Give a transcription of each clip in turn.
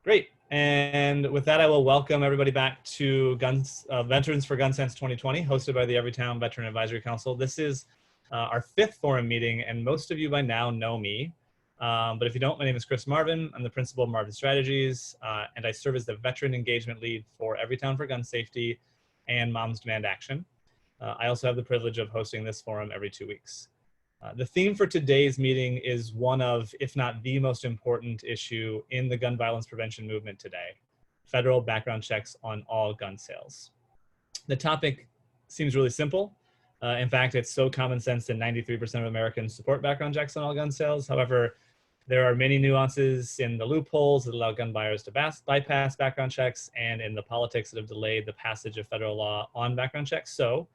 Great. And with that, I will welcome everybody back to Veterans for Gun Sense 2020, hosted by the Everytown Veteran Advisory Council. This is our fifth forum meeting, and most of you by now know me. But if you don't, my name is Chris Marvin. I'm the principal of Marvin Strategies, and I serve as the Veteran Engagement Lead for Everytown for Gun Safety and Moms Demand Action. I also have the privilege of hosting this forum every 2 weeks. The theme for today's meeting is one of, if not the most important issue in the gun violence prevention movement today: federal background checks on all gun sales. The topic seems really simple. In fact, it's so common sense that 93% of Americans support background checks on all gun sales. However, there are many nuances in the loopholes that allow gun buyers to bypass background checks and in the politics that have delayed the passage of federal law on background checks. So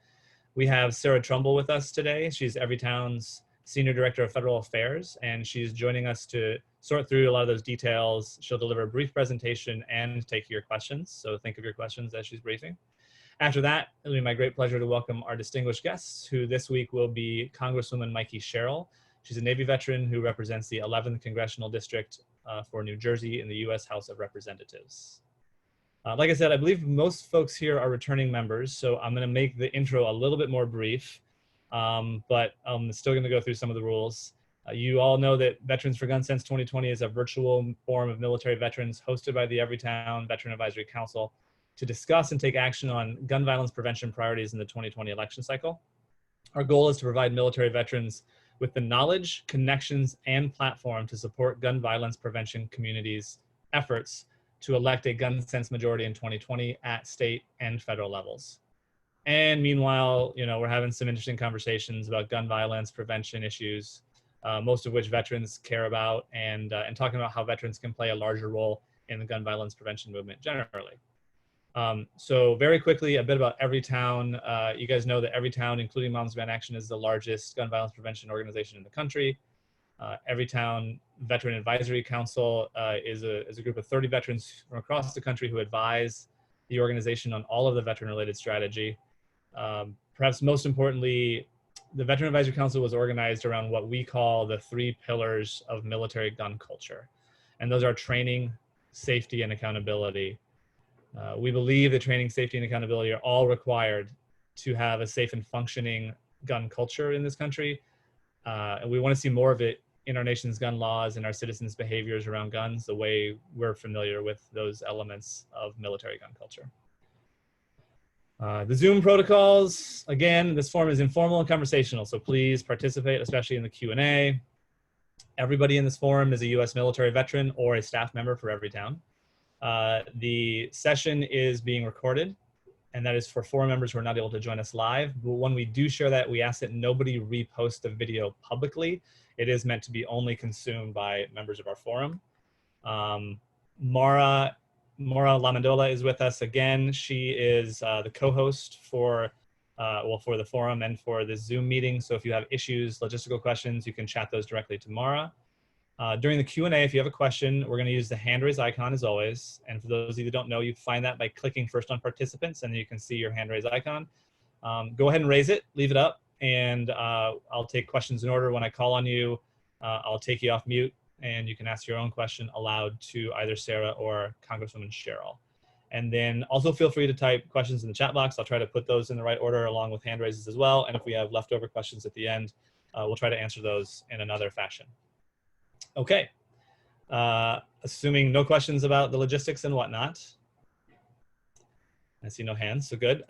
we have Sarah Trumbull with us today. She's Everytown's Senior Director of Federal Affairs, and she's joining us to sort through a lot of those details. She'll deliver a brief presentation and take your questions, so think of your questions as she's briefing. After that, it'll be my great pleasure to welcome our distinguished guests, who this week will be Congresswoman Mikie Sherril. She's a Navy veteran who represents the 11th Congressional District for New Jersey in the U.S. House of Representatives. Like I said, I believe most folks here are returning members, so I'm going to make the intro a little bit more brief, but I'm still going to go through some of the rules. You all know that Veterans for Gun Sense 2020 is a virtual forum of military veterans hosted by the Everytown Veteran Advisory Council to discuss and take action on gun violence prevention priorities in the 2020 election cycle. Our goal is to provide military veterans with the knowledge, connections, and platform to support gun violence prevention communities' efforts to elect a gun sense majority in 2020 at state and federal levels. And meanwhile, we're having some interesting conversations about gun violence prevention issues, most of which veterans care about, and talking about how veterans can play a larger role in the gun violence prevention movement generally. So very quickly, a bit about Everytown. You guys know that Everytown, including Moms Demand Action, is the largest gun violence prevention organization in the country. Everytown Veteran Advisory Council is a group of 30 veterans from across the country who advise the organization on all of the veteran-related strategy. Perhaps most importantly, the Veteran Advisory Council was organized around what we call the 3 pillars of military gun culture. And those are training, safety, and accountability. We believe that training, safety, and accountability are all required to have a safe and functioning gun culture in this country. And we want to see more of it in our nation's gun laws and our citizens' behaviors around guns, the way we're familiar with those elements of military gun culture. The Zoom protocols, again, this forum is informal and conversational, so please participate, especially in the Q&A. Everybody in this forum is a U.S. military veteran or a staff member for Everytown. The session is being recorded, and that is for forum members who are not able to join us live. But when we do share that, we ask that nobody repost the video publicly. It is meant to be only consumed by members of our forum. Mara Lamandola is with us again. She is the co-host for the forum and for this Zoom meeting. So if you have issues, logistical questions, you can chat those directly to Mara. During the Q&A, if you have a question, we're going to use the hand raise icon as always. And for those of you that don't know, you find that by clicking first on participants, and then you can see your hand raise icon. Go ahead and raise it, leave it up, and I'll take questions in order. When I call on you, I'll take you off mute, and you can ask your own question aloud to either Sarah or Congresswoman Sherril. And then also feel free to type questions in the chat box. I'll try to put those in the right order along with hand raises as well. And if we have leftover questions at the end, we'll try to answer those in another fashion. Okay, assuming no questions about the logistics and whatnot. I see no hands, so good.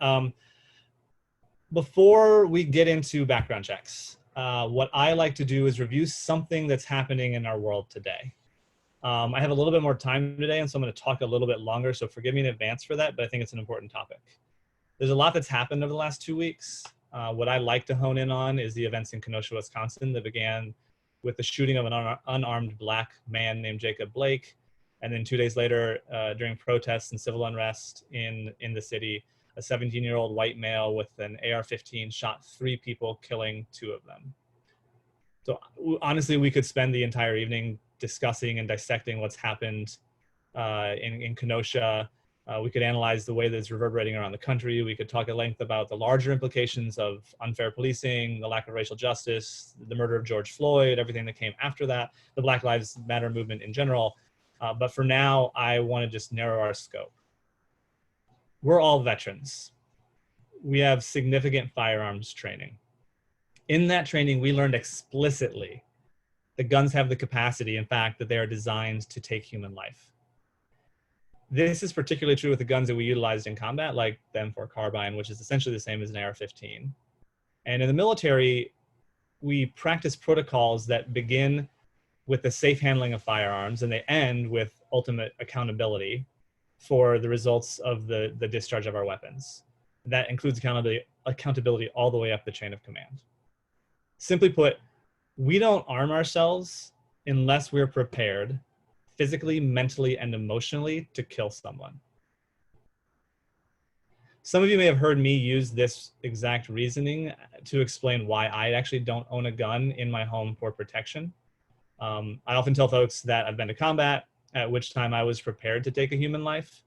Before we get into background checks, what I like to do is review something that's happening in our world today. I have a little bit more time today, and so I'm going to talk a little bit longer, so forgive me in advance for that, but I think it's an important topic. There's a lot that's happened over the last 2 weeks. What I like to hone in on is the events in Kenosha, Wisconsin that began with the shooting of an unarmed Black man named Jacob Blake. And then 2 days later, during protests and civil unrest in the city, a 17-year-old white male with an AR-15 shot 3 people, killing 2 of them. So honestly, we could spend the entire evening discussing and dissecting what's happened in Kenosha. We could analyze the way that it's reverberating around the country. We could talk at length about the larger implications of unfair policing, the lack of racial justice, the murder of George Floyd, everything that came after that, the Black Lives Matter movement in general. But for now, I want to just narrow our scope. We're all veterans. We have significant firearms training. In that training, we learned explicitly that guns have the capacity, in fact, that they are designed to take human life. This is particularly true with the guns that we utilized in combat, like the M4 carbine, which is essentially the same as an AR-15. And in the military, we practice protocols that begin with the safe handling of firearms, and they end with ultimate accountability for the results of the discharge of our weapons. That includes accountability all the way up the chain of command. Simply put, we don't arm ourselves unless we're prepared physically, mentally, and emotionally to kill someone. Some of you may have heard me use this exact reasoning to explain why I actually don't own a gun in my home for protection. I often tell folks that I've been to combat, at which time I was prepared to take a human life,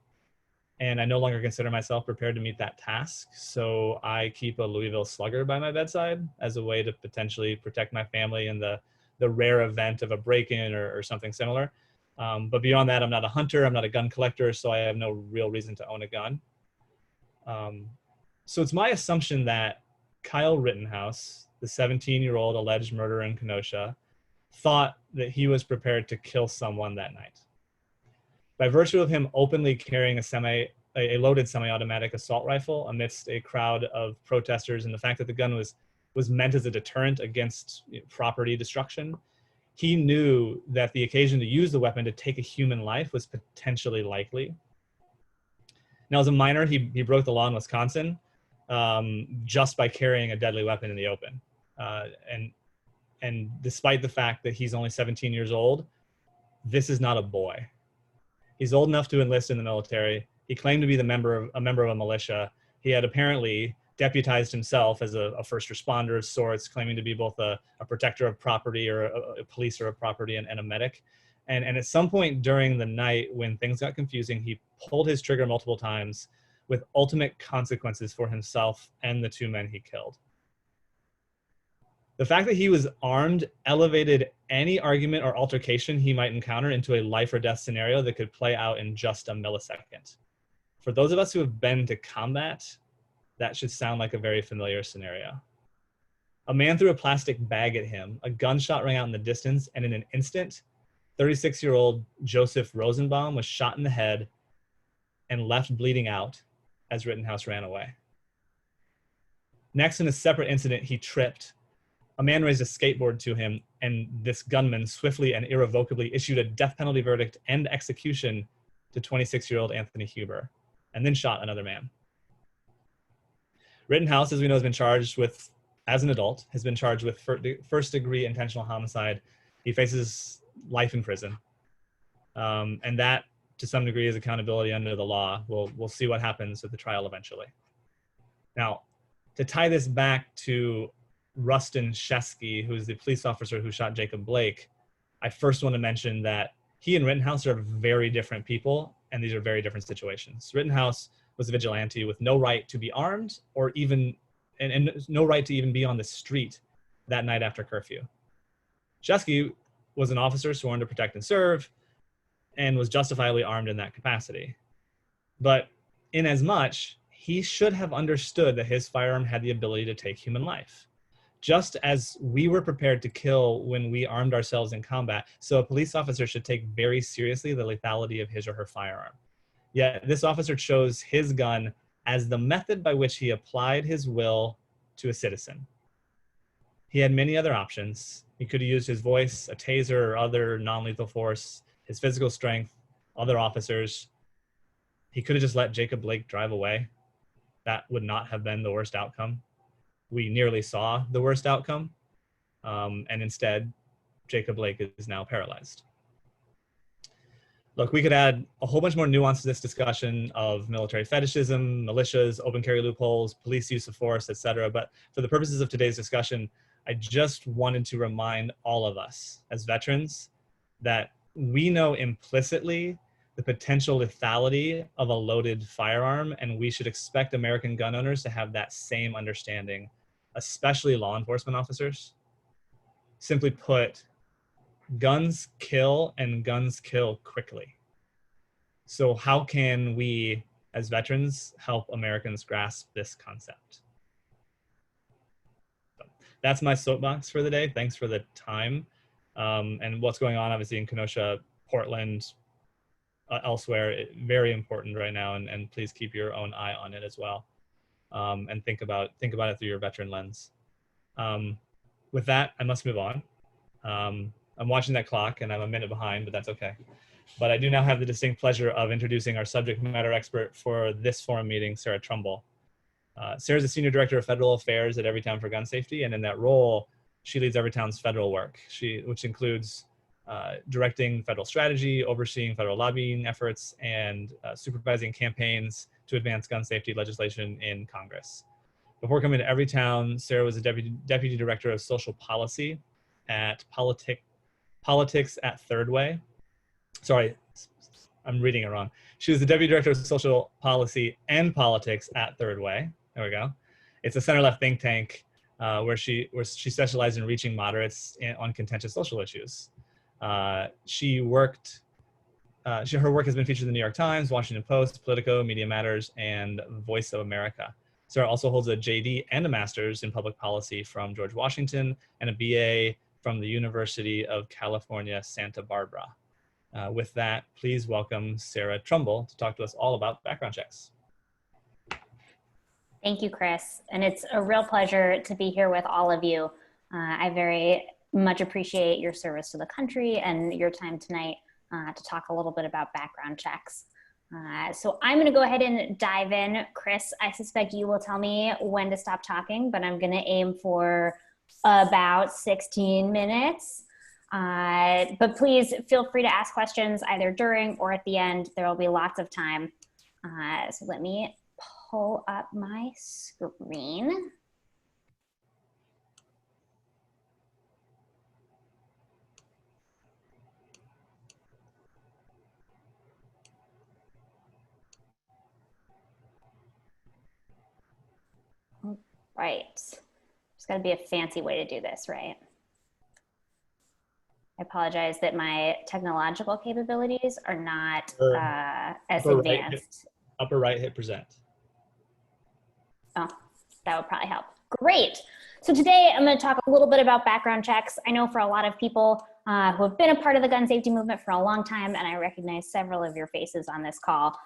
and I no longer consider myself prepared to meet that task. So I keep a Louisville Slugger by my bedside as a way to potentially protect my family in the rare event of a break-in or something similar. But beyond that, I'm not a hunter, I'm not a gun collector, so I have no real reason to own a gun. So it's my assumption that Kyle Rittenhouse, the 17-year-old alleged murderer in Kenosha, thought that he was prepared to kill someone that night. By virtue of him openly carrying a loaded semi-automatic assault rifle amidst a crowd of protesters, and the fact that the gun was meant as a deterrent against property destruction, he knew that the occasion to use the weapon to take a human life was potentially likely. Now, as a minor, he broke the law in Wisconsin just by carrying a deadly weapon in the open. And despite the fact that he's only 17 years old, this is not a boy. He's old enough to enlist in the military. He claimed to be a member of a militia. He had apparently deputized himself as a first responder of sorts, claiming to be both a protector of property or a police of property and a medic. And at some point during the night when things got confusing, he pulled his trigger multiple times with ultimate consequences for himself and the two men he killed. The fact that he was armed elevated any argument or altercation he might encounter into a life or death scenario that could play out in just a millisecond. For those of us who have been to combat, that should sound like a very familiar scenario. A man threw a plastic bag at him, a gunshot rang out in the distance, and in an instant, 36-year-old Joseph Rosenbaum was shot in the head and left bleeding out as Rittenhouse ran away. Next, in a separate incident, he tripped. A man raised a skateboard to him, and this gunman swiftly and irrevocably issued a death penalty verdict and execution to 26-year-old Anthony Huber, and then shot another man. Rittenhouse, as we know, has been charged with, as an adult, has been charged with first-degree intentional homicide. He faces life in prison. And that, to some degree, is accountability under the law. We'll see what happens at the trial eventually. Now, to tie this back to Rustin Shesky, who's the police officer who shot Jacob Blake, I first want to mention that he and Rittenhouse are very different people, and these are very different situations. Rittenhouse was a vigilante with no right to be armed or even, and no right to even be on the street that night after curfew. Shesky was an officer sworn to protect and serve and was justifiably armed in that capacity. But inasmuch, he should have understood that his firearm had the ability to take human life. Just as we were prepared to kill when we armed ourselves in combat, so a police officer should take very seriously the lethality of his or her firearm. Yet this officer chose his gun as the method by which he applied his will to a citizen. He had many other options. He could have used his voice, a taser, or other non-lethal force, his physical strength, other officers. He could have just let Jacob Blake drive away. That would not have been the worst outcome. We nearly saw the worst outcome, and instead, Jacob Blake is now paralyzed. Look, we could add a whole bunch more nuance to this discussion of military fetishism, militias, open carry loopholes, police use of force, etc. But for the purposes of today's discussion, I just wanted to remind all of us as veterans that we know implicitly the potential lethality of a loaded firearm, and we should expect American gun owners to have that same understanding, especially law enforcement officers. Simply put, guns kill and guns kill quickly. So how can we, as veterans, help Americans grasp this concept? So that's my soapbox for the day. Thanks for the time. And what's going on, obviously, in Kenosha, Portland, elsewhere, very important right now. And please keep your own eye on it as well. And think about it through your veteran lens. With that, I must move on. I'm watching that clock and I'm a minute behind, but that's okay. But I do now have the distinct pleasure of introducing our subject matter expert for this forum meeting, Sarah Trumbull. Sarah's the Senior Director of Federal Affairs at Everytown for Gun Safety, and in that role, she leads Everytown's federal work, which includes directing federal strategy, overseeing federal lobbying efforts, and supervising campaigns to advance gun safety legislation in Congress. Before coming to Everytown, Sarah was a Deputy Director of Social Policy at Politics at Third Way. Sorry, I'm reading it wrong. She was the Deputy Director of Social Policy and Politics at Third Way. There we go. It's a center-left think tank where she specialized in reaching moderates on contentious social issues. Her work has been featured in the New York Times, Washington Post, Politico, Media Matters, and Voice of America. Sarah also holds a JD and a master's in public policy from George Washington and a BA from the University of California, Santa Barbara. With that, please welcome Sarah Trumbull to talk to us all about background checks. Thank you, Chris. And it's a real pleasure to be here with all of you. I very much appreciate your service to the country and your time tonight to talk a little bit about background checks. So I'm going to go ahead and dive in. Chris, I suspect you will tell me when to stop talking, but I'm going to aim for about 16 minutes. But please feel free to ask questions either during or at the end. There will be lots of time. So let me pull up my screen. Right. There's got to be a fancy way to do this, right? I apologize that my technological capabilities are not as advanced. Upper right, hit present. Oh, that would probably help. Great. So today I'm going to talk a little bit about background checks. I know for a lot of people who have been a part of the gun safety movement for a long time, and I recognize several of your faces on this call,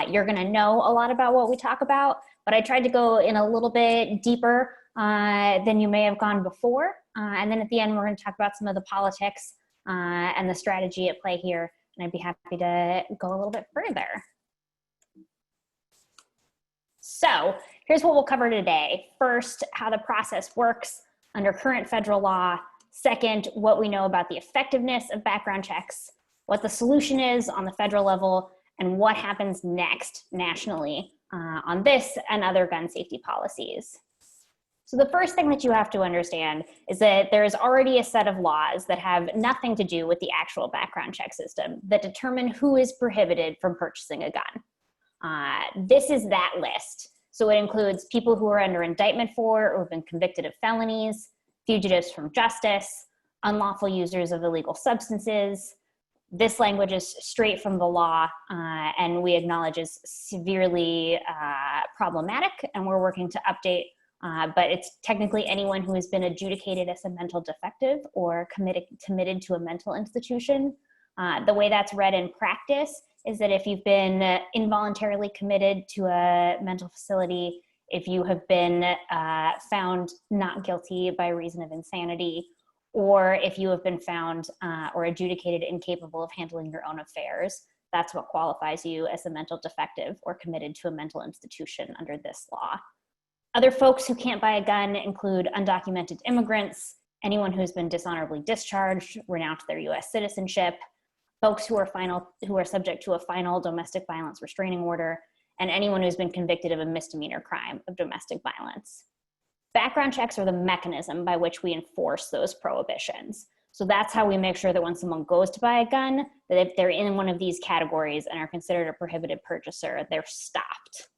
you're going to know a lot about what we talk about, but I tried to go in a little bit deeper than you may have gone before. And then at the end, we're going to talk about some of the politics and the strategy at play here, and I'd be happy to go a little bit further. So here's what we'll cover today. First, how the process works under current federal law. Second, what we know about the effectiveness of background checks, what the solution is on the federal level, and what happens next nationally on this and other gun safety policies. So the first thing that you have to understand is that there is already a set of laws that have nothing to do with the actual background check system that determine who is prohibited from purchasing a gun. This is that list. So it includes people who are under indictment for or have been convicted of felonies, fugitives from justice, unlawful users of illegal substances. This language is straight from the law and we acknowledge is severely problematic, and we're working to update, but it's technically anyone who has been adjudicated as a mental defective or committed to a mental institution. The way that's read in practice is that if you've been involuntarily committed to a mental facility, if you have been found not guilty by reason of insanity, or if you have been found or adjudicated incapable of handling your own affairs, that's what qualifies you as a mental defective or committed to a mental institution under this law. Other folks who can't buy a gun include undocumented immigrants, anyone who's been dishonorably discharged, renounced their US citizenship, folks who are subject to a final domestic violence restraining order, and anyone who's been convicted of a misdemeanor crime of domestic violence. Background checks are the mechanism by which we enforce those prohibitions. So that's how we make sure that when someone goes to buy a gun, that if they're in one of these categories and are considered a prohibited purchaser, they're stopped.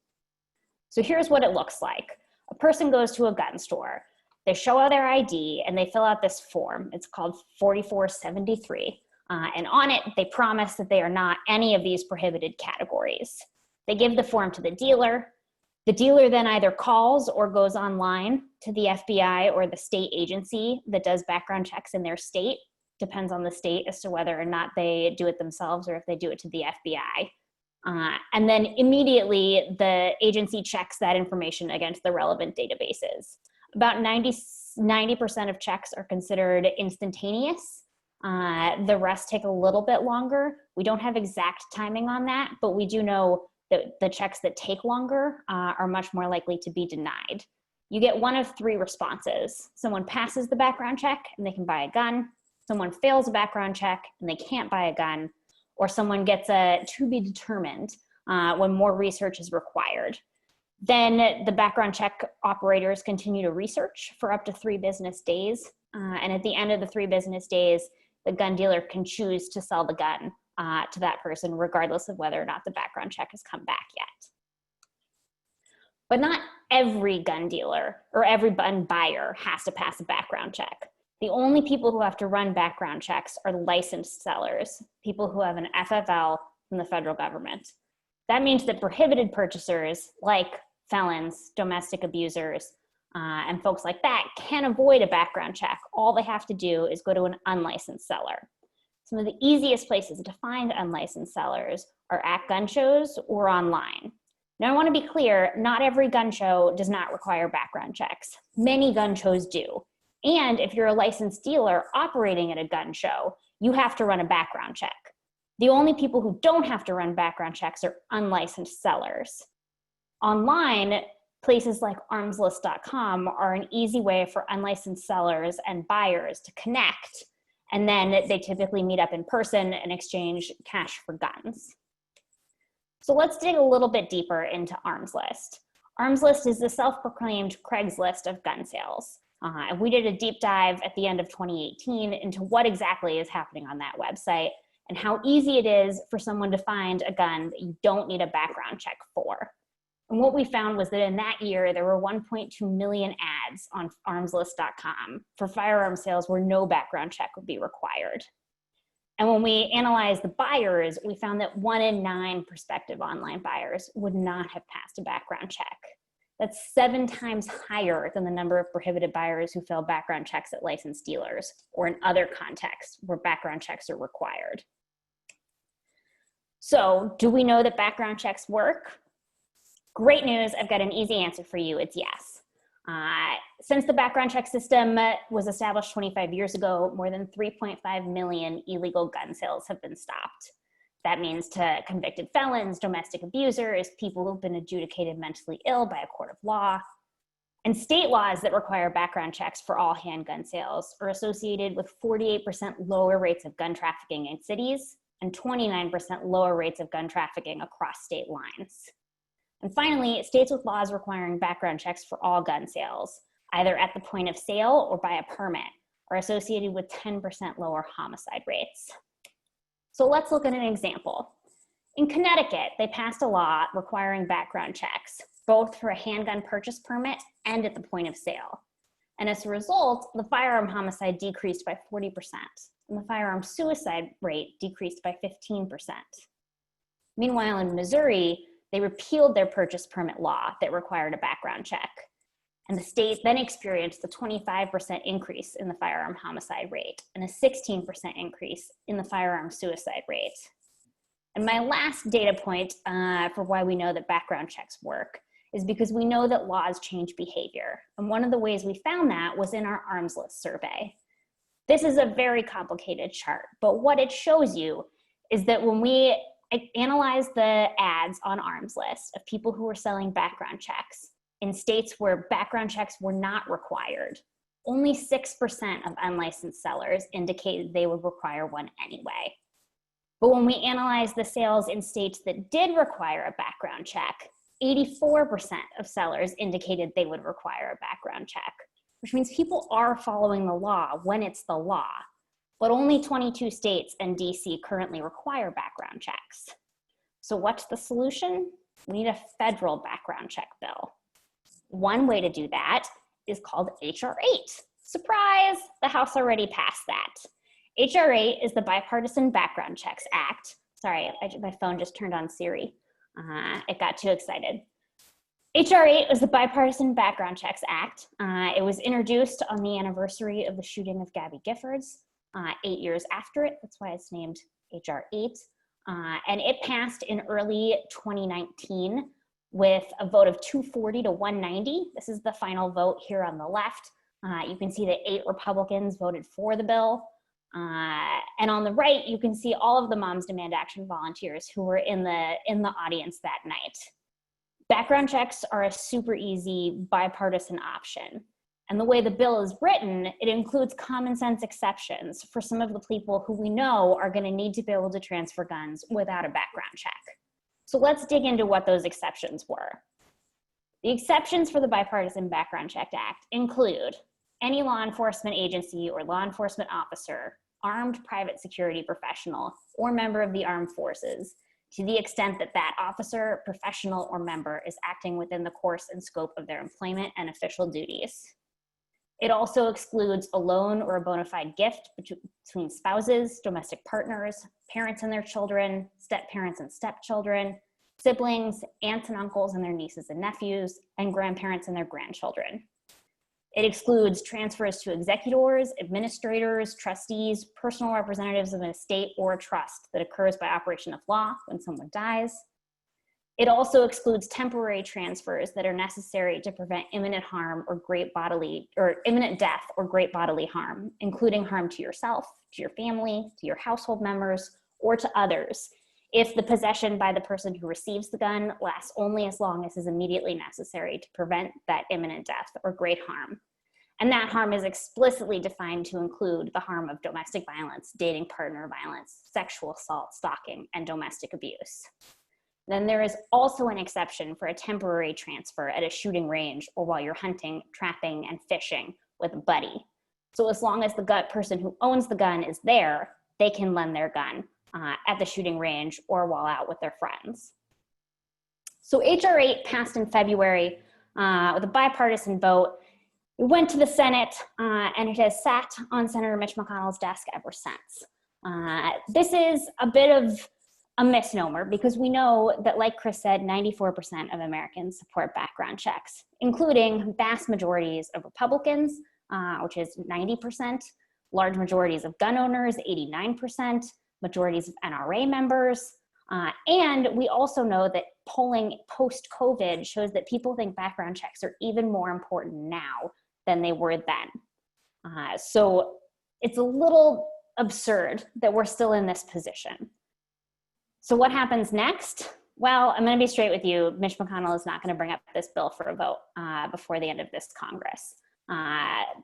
So here's what it looks like. A person goes to a gun store. They show out their ID and they fill out this form. It's called 4473. And on it, they promise that they are not any of these prohibited categories. They give the form to the dealer. The dealer then either calls or goes online to the FBI or the state agency that does background checks in their state. Depends on the state as to whether or not they do it themselves or if they do it to the FBI. And then immediately the agency checks that information against the relevant databases. About 90% of checks are considered instantaneous. The rest take a little bit longer. We don't have exact timing on that, but we do know that the checks that take longer are much more likely to be denied. You get one of three responses. Someone passes the background check and they can buy a gun. Someone fails a background check and they can't buy a gun. Or someone gets a to be determined when more research is required. Then the background check operators continue to research for up to 3 business days. And at the end of the 3 business days, the gun dealer can choose to sell the gun to that person, regardless of whether or not the background check has come back yet. But not every gun dealer or every gun buyer has to pass a background check. The only people who have to run background checks are licensed sellers, people who have an FFL from the federal government. That means that prohibited purchasers like felons, domestic abusers, and folks like that can avoid a background check. All they have to do is go to an unlicensed seller. Some of the easiest places to find unlicensed sellers are at gun shows or online. Now I want to be clear, not every gun show does not require background checks. Many gun shows do. And if you're a licensed dealer operating at a gun show, you have to run a background check. The only people who don't have to run background checks are unlicensed sellers. Online, places like armslist.com are an easy way for unlicensed sellers and buyers to connect, and then they typically meet up in person and exchange cash for guns. So let's dig a little bit deeper into ArmsList. ArmsList is the self-proclaimed Craigslist of gun sales. And we did a deep dive at the end of 2018 into what exactly is happening on that website and how easy it is for someone to find a gun that you don't need a background check for. And what we found was that in that year, there were 1.2 million ads on armslist.com for firearm sales where no background check would be required. And when we analyzed the buyers, we found that 1 in 9 prospective online buyers would not have passed a background check. That's 7 times higher than the number of prohibited buyers who fail background checks at licensed dealers or in other contexts where background checks are required. So, do we know that background checks work? Great news, I've got an easy answer for you, it's yes. Since the background check system was established 25 years ago, more than 3.5 million illegal gun sales have been stopped. That means to convicted felons, domestic abusers, people who've been adjudicated mentally ill by a court of law. And state laws that require background checks for all handgun sales are associated with 48% lower rates of gun trafficking in cities and 29% lower rates of gun trafficking across state lines. And finally, states with laws requiring background checks for all gun sales, either at the point of sale or by a permit, are associated with 10% lower homicide rates. So let's look at an example. In Connecticut, they passed a law requiring background checks, both for a handgun purchase permit and at the point of sale. And as a result, the firearm homicide decreased by 40%, and the firearm suicide rate decreased by 15%. Meanwhile, in Missouri, they repealed their purchase permit law that required a background check. And the state then experienced a 25% increase in the firearm homicide rate and a 16% increase in the firearm suicide rate. And my last data point for why we know that background checks work is because we know that laws change behavior. And one of the ways we found that was in our arms list survey. This is a very complicated chart, but what it shows you is that when we analyze the ads on Arms List of people who were selling background checks in states where background checks were not required, only 6% of unlicensed sellers indicated they would require one anyway. But when we analyze the sales in states that did require a background check, 84% of sellers indicated they would require a background check, which means people are following the law when it's the law. But only 22 states and DC currently require background checks. So what's the solution? We need a federal background check bill. One way to do that is called H.R. 8. Surprise, the House already passed that. H.R. 8 is the Bipartisan Background Checks Act. Sorry, my phone just turned on Siri. It got too excited. H.R. 8 was the Bipartisan Background Checks Act. It was introduced on the anniversary of the shooting of Gabby Giffords, 8 years after it. That's why it's named H.R. 8. And it passed in early 2019 with a vote of 240 to 190. This is the final vote here on the left. You can see that 8 Republicans voted for the bill. And on the right, you can see all of the Moms Demand Action volunteers who were in the audience that night. Background checks are a super easy bipartisan option. And the way the bill is written, it includes common sense exceptions for some of the people who we know are going to need to be able to transfer guns without a background check. So let's dig into what those exceptions were. The exceptions for the Bipartisan Background Check Act include any law enforcement agency or law enforcement officer, armed private security professional, or member of the armed forces, to the extent that that officer, professional, or member is acting within the course and scope of their employment and official duties. It also excludes a loan or a bona fide gift between spouses, domestic partners, parents and their children, step-parents and stepchildren, siblings, aunts and uncles and their nieces and nephews, and grandparents and their grandchildren. It excludes transfers to executors, administrators, trustees, personal representatives of an estate or a trust that occurs by operation of law when someone dies. It also excludes temporary transfers that are necessary to prevent imminent harm or imminent death or great bodily harm, including harm to yourself, to your family, to your household members, or to others, if the possession by the person who receives the gun lasts only as long as is immediately necessary to prevent that imminent death or great harm. And that harm is explicitly defined to include the harm of domestic violence, dating partner violence, sexual assault, stalking, and domestic abuse. Then there is also an exception for a temporary transfer at a shooting range or while you're hunting, trapping, and fishing with a buddy. So as long as the person who owns the gun is there, they can lend their gun at the shooting range or while out with their friends. So H.R. 8 passed in February with a bipartisan vote. It went to the Senate and it has sat on Senator Mitch McConnell's desk ever since. This is a bit of a misnomer because we know that, like Chris said, 94% of Americans support background checks, including vast majorities of Republicans, which is 90%, large majorities of gun owners, 89%, majorities of NRA members. And we also know that polling post-COVID shows that people think background checks are even more important now than they were then. So it's a little absurd that we're still in this position. So what happens next? Well, I'm going to be straight with you. Mitch McConnell is not going to bring up this bill for a vote before the end of this Congress.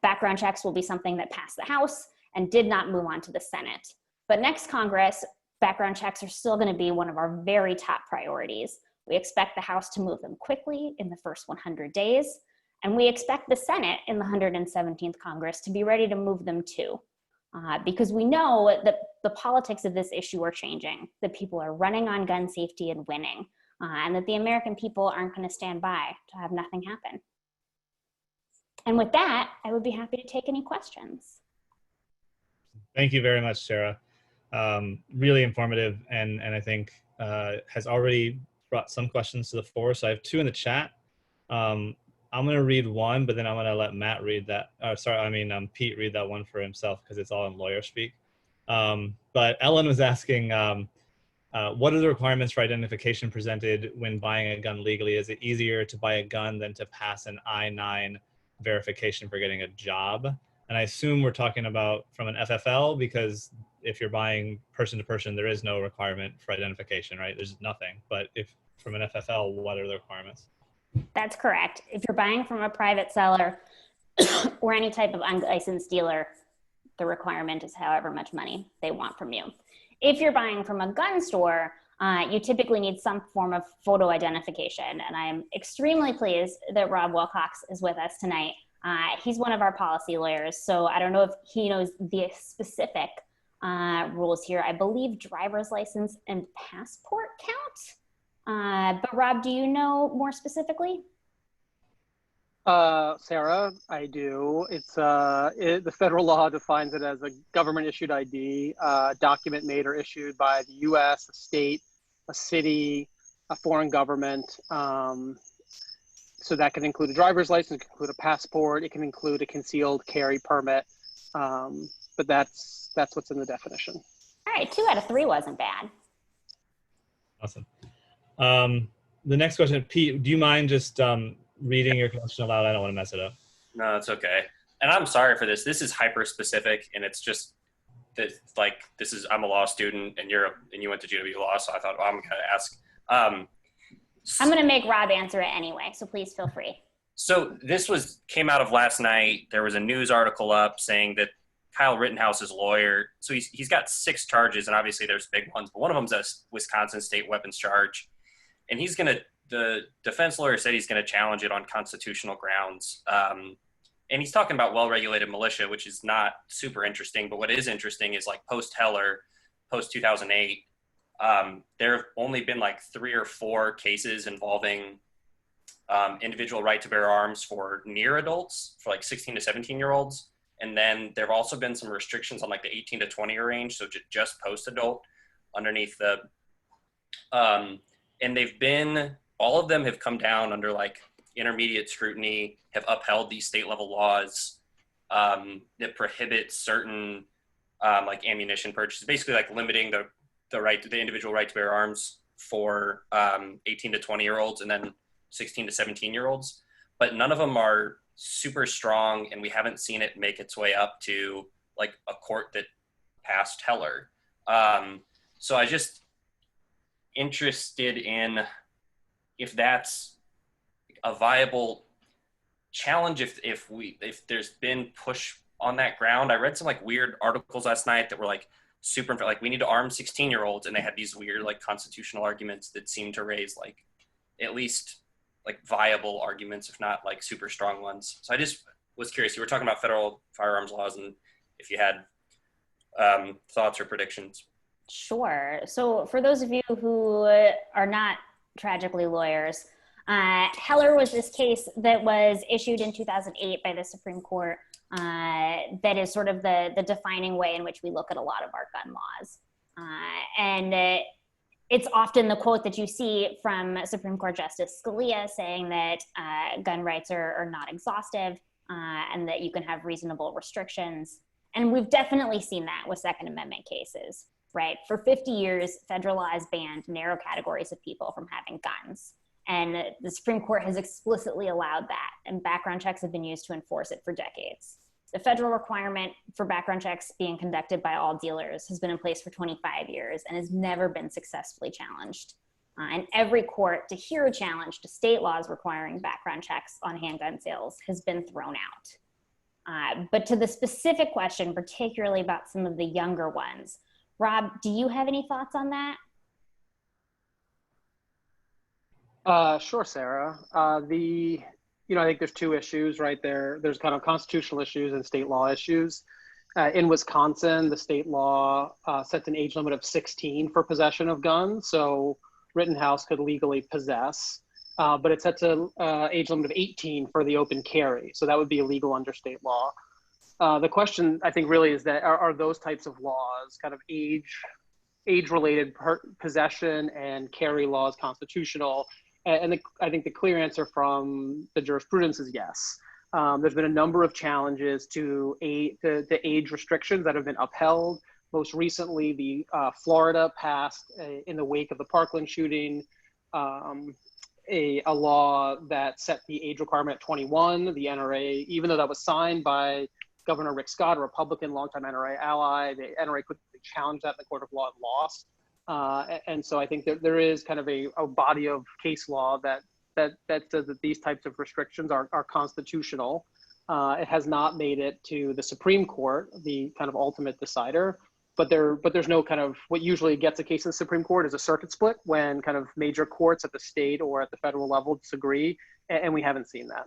Background checks will be something that passed the House and did not move on to the Senate. But next Congress, background checks are still going to be one of our very top priorities. We expect the House to move them quickly in the first 100 days, and we expect the Senate in the 117th Congress to be ready to move them too. Because we know that the politics of this issue are changing, that people are running on gun safety and winning, and that the American people aren't going to stand by to have nothing happen. And with that, I would be happy to take any questions. Thank you very much, Sarah. Really informative, and I think has already brought some questions to the fore. So I have 2 in the chat. I'm going to read one, but then I'm going to let Matt read that. Pete read that one for himself because it's all in lawyer speak. But Ellen was asking, what are the requirements for identification presented when buying a gun legally? Is it easier to buy a gun than to pass an I-9 verification for getting a job? And I assume we're talking about from an FFL, because if you're buying person to person, there is no requirement for identification, right? There's nothing. But if from an FFL, what are the requirements? That's correct. If you're buying from a private seller or any type of unlicensed dealer, the requirement is however much money they want from you. If you're buying from a gun store, you typically need some form of photo identification. And I am extremely pleased that Rob Wilcox is with us tonight. He's one of our policy lawyers, so I don't know if he knows the specific rules here. I believe driver's license and passport count. But Rob, do you know more specifically? Sarah, I do. The federal law defines it as a government-issued ID, document made or issued by the U.S., a state, a city, a foreign government. So that can include a driver's license, it can include a passport, it can include a concealed carry permit. But that's what's in the definition. All right, 2 out of 3 wasn't bad. Awesome. The next question, Pete, do you mind just reading your question aloud? I don't want to mess it up. No, it's okay. And I'm sorry for this. This is hyper specific, and it's just that, like, I'm a law student, and you went to GW Law, so I thought, well, I'm going to ask. I'm going to make Rob answer it anyway, so please feel free. So this came out of last night. There was a news article up saying that Kyle Rittenhouse's lawyer, so he's got 6 charges, and obviously there's big ones, but one of them's a Wisconsin state weapons charge, and the defense lawyer said he's going to challenge it on constitutional grounds. And he's talking about well-regulated militia, which is not super interesting, but what is interesting is, like, post-Heller, post-2008, there have only been like 3 or 4 cases involving individual right to bear arms for near adults, for like 16 to 17-year-olds. And then there have also been some restrictions on like the 18 to 20 year range, so just post-adult underneath the, and all of them have come down under like intermediate scrutiny, have upheld these state level laws that prohibit certain like ammunition purchases, basically like limiting the individual right to bear arms for 18 to 20-year-olds and then 16 to 17-year-olds. But none of them are super strong, and we haven't seen it make its way up to like a court that passed Heller. So I just interested in if that's a viable challenge, if there's been push on that ground. I read some like weird articles last night that were like super, like, we need to arm 16-year-olds, and they had these weird like constitutional arguments that seem to raise like at least like viable arguments, if not like super strong ones. So I just was curious. You were talking about federal firearms laws, and if you had thoughts or predictions. Sure. So for those of you who are not tragically lawyers, Heller was this case that was issued in 2008 by the Supreme Court that is sort of the defining way in which we look at a lot of our gun laws. It's often the quote that you see from Supreme Court Justice Scalia saying that gun rights are not exhaustive and that you can have reasonable restrictions. And we've definitely seen that with Second Amendment cases, right? For 50 years, federal law has banned narrow categories of people from having guns. And the Supreme Court has explicitly allowed that, and background checks have been used to enforce it for decades. The federal requirement for background checks being conducted by all dealers has been in place for 25 years and has never been successfully challenged. And every court to hear a challenge to state laws requiring background checks on handgun sales has been thrown out. But to the specific question, particularly about some of the younger ones, Rob, do you have any thoughts on that? Sure, Sarah. I think there's 2 issues right there. There's kind of constitutional issues and state law issues. In Wisconsin, the state law sets an age limit of 16 for possession of guns. So Rittenhouse could legally possess, but it sets an age limit of 18 for the open carry. So that would be illegal under state law. The question, I think, really is that are those types of laws, kind of age-related possession and carry laws, constitutional? And I think the clear answer from the jurisprudence is yes. There's been a number of challenges to the age restrictions that have been upheld. Most recently, the Florida passed, in the wake of the Parkland shooting, a law that set the age requirement at 21. The NRA, even though that was signed by Governor Rick Scott, a Republican, longtime NRA ally, the NRA quickly challenged that in the court of law and lost. And so I think that there is kind of a body of case law that says that these types of restrictions are constitutional. It has not made it to the Supreme Court, the kind of ultimate decider, but there's no kind of, what usually gets a case in the Supreme Court is a circuit split when kind of major courts at the state or at the federal level disagree, and we haven't seen that.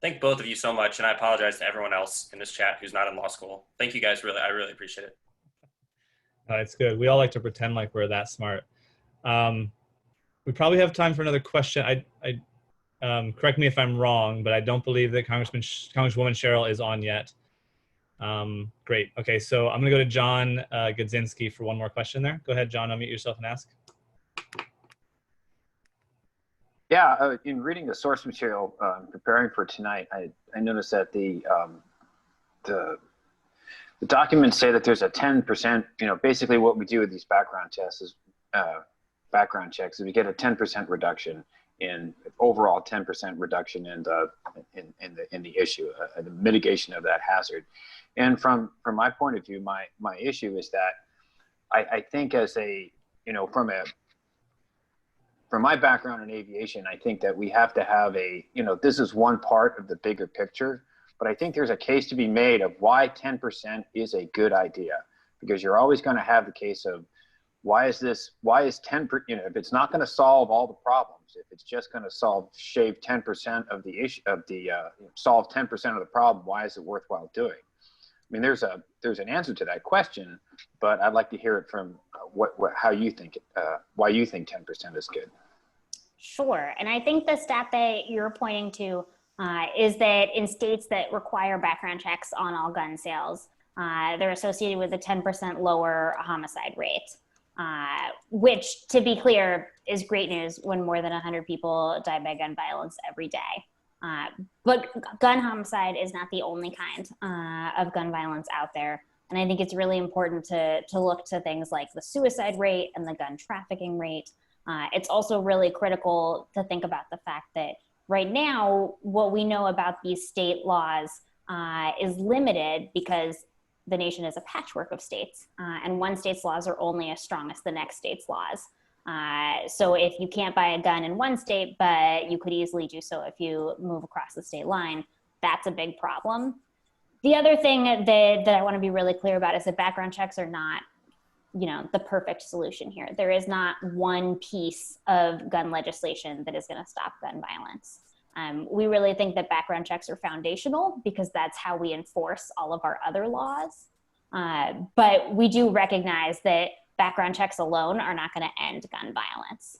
Thank both of you so much, and I apologize to everyone else in this chat who's not in law school. Thank you guys, I really appreciate it. It's good. We all like to pretend like we're that smart. We probably have time for another question. I correct me if I'm wrong, but I don't believe that Congresswoman Sherril is on yet. Great. Okay, so I'm going to go to John Godzinski for one more question there. Go ahead, John, unmute yourself and ask. Yeah, in reading the source material, preparing for tonight, I noticed that the documents say that there's a 10%, basically what we do with these background tests is background checks, is we get a 10% reduction in overall 10% reduction in the issue, the mitigation of that hazard. And from my point of view, my issue is that I think as a, from my background in aviation, I think that we have to have this is one part of the bigger picture, but I think there's a case to be made of why 10% is a good idea, because you're always going to have the case of why is 10%, if it's not going to solve all the problems, if it's just going to shave 10% of the issue solve 10% of the problem, why is it worthwhile doing? I mean, there's an answer to that question, but I'd like to hear it from how you think why you think 10% is good. Sure, and I think the stat that you're pointing to is that in states that require background checks on all gun sales, they're associated with a 10% lower homicide rate, which, to be clear, is great news when more than 100 people die by gun violence every day. But gun homicide is not the only kind of gun violence out there. And I think it's really important to look to things like the suicide rate and the gun trafficking rate. It's also really critical to think about the fact that right now, what we know about these state laws is limited because the nation is a patchwork of states, and one state's laws are only as strong as the next state's laws. So if you can't buy a gun in one state, but you could easily do so if you move across the state line, that's a big problem. The other thing that I want to be really clear about is that background checks are not, the perfect solution here. There is not one piece of gun legislation that is going to stop gun violence. We really think that background checks are foundational because that's how we enforce all of our other laws. But we do recognize that background checks alone are not going to end gun violence,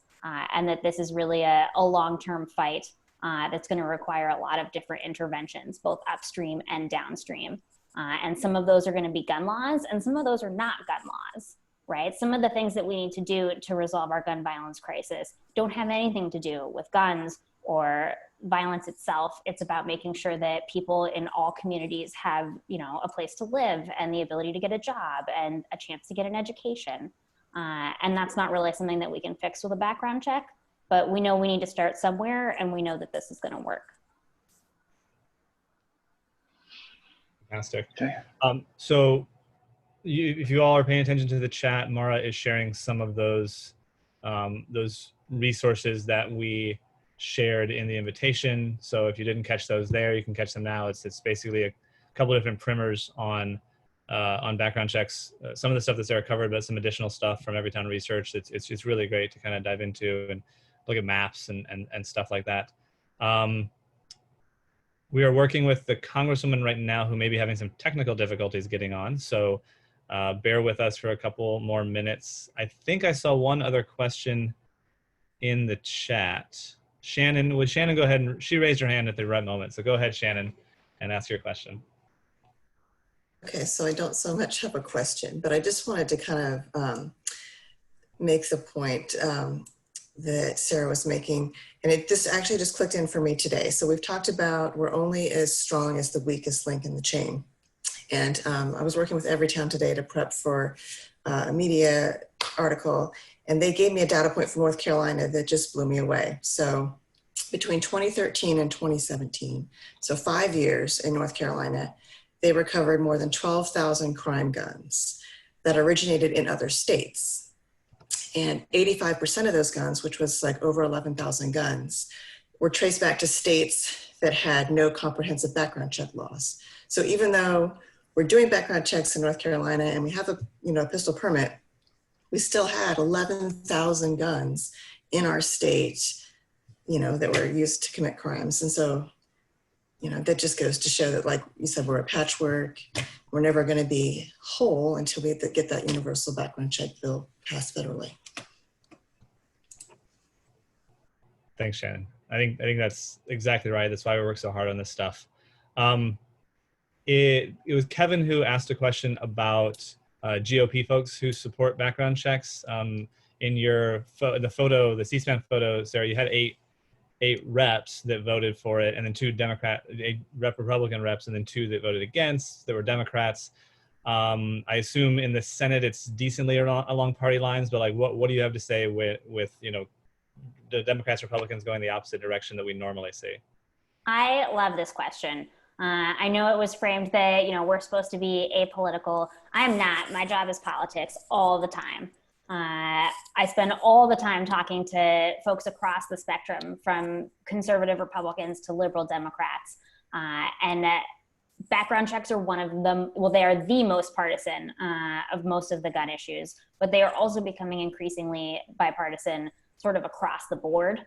and that this is really a long-term fight that's going to require a lot of different interventions, both upstream and downstream. And some of those are going to be gun laws, and some of those are not gun laws, right? Some of the things that we need to do to resolve our gun violence crisis don't have anything to do with guns or violence itself. It's about making sure that people in all communities have, a place to live and the ability to get a job and a chance to get an education. And that's not really something that we can fix with a background check, but we know we need to start somewhere, and we know that this is going to work. Fantastic. Okay. So if you all are paying attention to the chat, Mara is sharing some of those resources that we shared in the invitation. So if you didn't catch those there, you can catch them now. It's basically a couple of different primers on background checks. Some of the stuff that's there covered, but some additional stuff from Everytown Research. It's really great to kind of dive into and look at maps and stuff like that. We are working with the Congresswoman right now who may be having some technical difficulties getting on. So bear with us for a couple more minutes. I think I saw one other question in the chat. Shannon, would Shannon go ahead and, she raised her hand at the right moment. So go ahead, Shannon, and ask your question. Okay, so I don't so much have a question, but I just wanted to kind of make the point that Sarah was making, and this actually just clicked in for me today. So we've talked about we're only as strong as the weakest link in the chain. And I was working with Everytown today to prep for a media article, and they gave me a data point from North Carolina that just blew me away. So between 2013 and 2017, so 5 years in North Carolina, they recovered more than 12,000 crime guns that originated in other states. And 85% of those guns, which was like over 11,000 guns, were traced back to states that had no comprehensive background check laws. So even though we're doing background checks in North Carolina and we have a pistol permit, we still had 11,000 guns in our state, that were used to commit crimes. And so, that just goes to show that, like you said, we're a patchwork. We're never going to be whole until we get that universal background check bill passed federally. Thanks, Shannon. I think that's exactly right. That's why we work so hard on this stuff. It was Kevin who asked a question about GOP folks who support background checks. In your the photo, the C-SPAN photo, Sarah, you had eight reps that voted for it, and then eight Republican reps, and then 2 that voted against. That were Democrats. I assume in the Senate it's decently along party lines, but like, what do you have to say with the Democrats, Republicans going the opposite direction that we normally see? I love this question. I know it was framed that, we're supposed to be apolitical. I'm not. My job is politics all the time. I spend all the time talking to folks across the spectrum, from conservative Republicans to liberal Democrats. And background checks are one of them. Well, they are the most partisan of most of the gun issues, but they are also becoming increasingly bipartisan sort of across the board.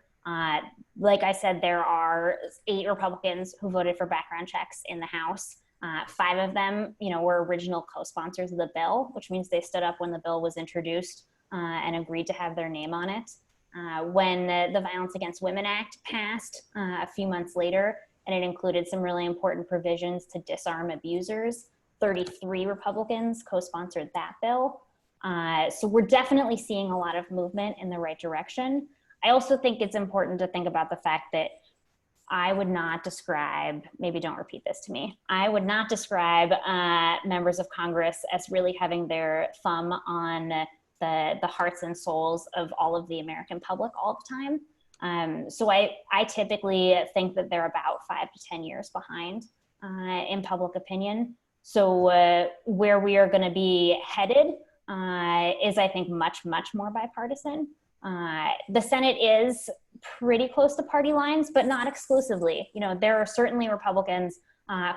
Like I said, there are 8 Republicans who voted for background checks in the House. 5 of them, were original co-sponsors of the bill, which means they stood up when the bill was introduced and agreed to have their name on it. When the Violence Against Women Act passed a few months later, and it included some really important provisions to disarm abusers, 33 Republicans co-sponsored that bill. So we're definitely seeing a lot of movement in the right direction. I also think it's important to think about the fact that I would not describe, maybe don't repeat this to me, I would not describe members of Congress as really having their thumb on the hearts and souls of all of the American public all the time. So I typically think that they're about 5 to 10 years behind in public opinion. So where we are going to be headed is, I think, much, much more bipartisan. The Senate is pretty close to party lines, but not exclusively. There are certainly Republicans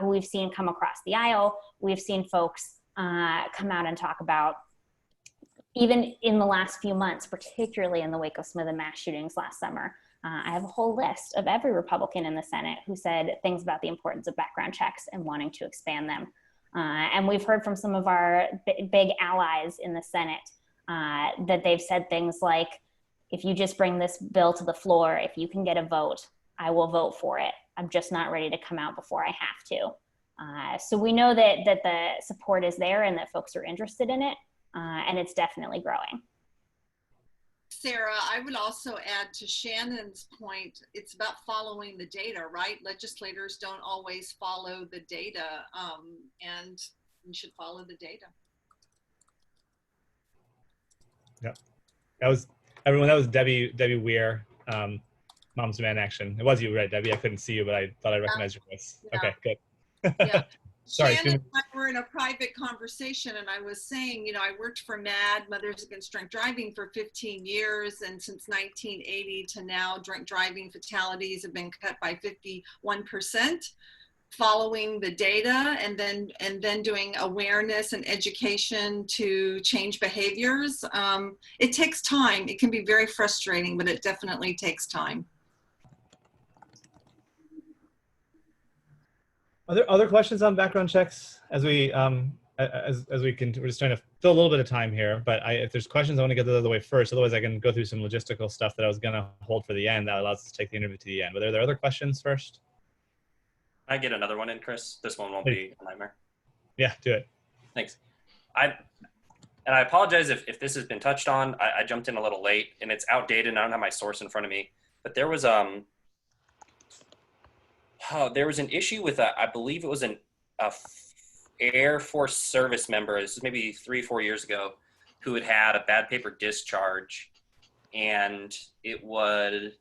who we've seen come across the aisle. We've seen folks come out and talk about, even in the last few months, particularly in the wake of some of the mass shootings last summer. I have a whole list of every Republican in the Senate who said things about the importance of background checks and wanting to expand them. And we've heard from some of our big allies in the Senate that they've said things like, if you just bring this bill to the floor, if you can get a vote, I will vote for it. I'm just not ready to come out before I have to. So we know that the support is there and that folks are interested in it, and it's definitely growing. Sarah, I would also add to Shannon's point, it's about following the data, right? Legislators don't always follow the data, and we should follow the data. Yep. That was Debbie Weir, Mom's Man Action. It was you, right, Debbie? I couldn't see you, but I thought I recognized your voice. Yeah. Okay, good. Yeah. Sorry. Shannon and I were in a private conversation, and I was saying, I worked for MAD, Mothers Against Drunk Driving, for 15 years, and since 1980 to now, drunk driving fatalities have been cut by 51%. Following the data and then doing awareness and education to change behaviors. It takes time. It can be very frustrating, but it definitely takes time. Are there other questions on background checks as we we're just trying to fill a little bit of time here, but if there's questions, I want to get those out of the way first. Otherwise I can go through some logistical stuff that I was going to hold for the end that allows us to take the interview to the end. But are there other questions first? I get another one in, Chris. This one won't be a nightmare. Yeah, do it. Thanks. I apologize if this has been touched on. I jumped in a little late and it's outdated and I don't have my source in front of me. But there was an issue with I believe it was a Air Force service member. This is maybe 3 or 4 years ago, who had a bad paper discharge, and it was,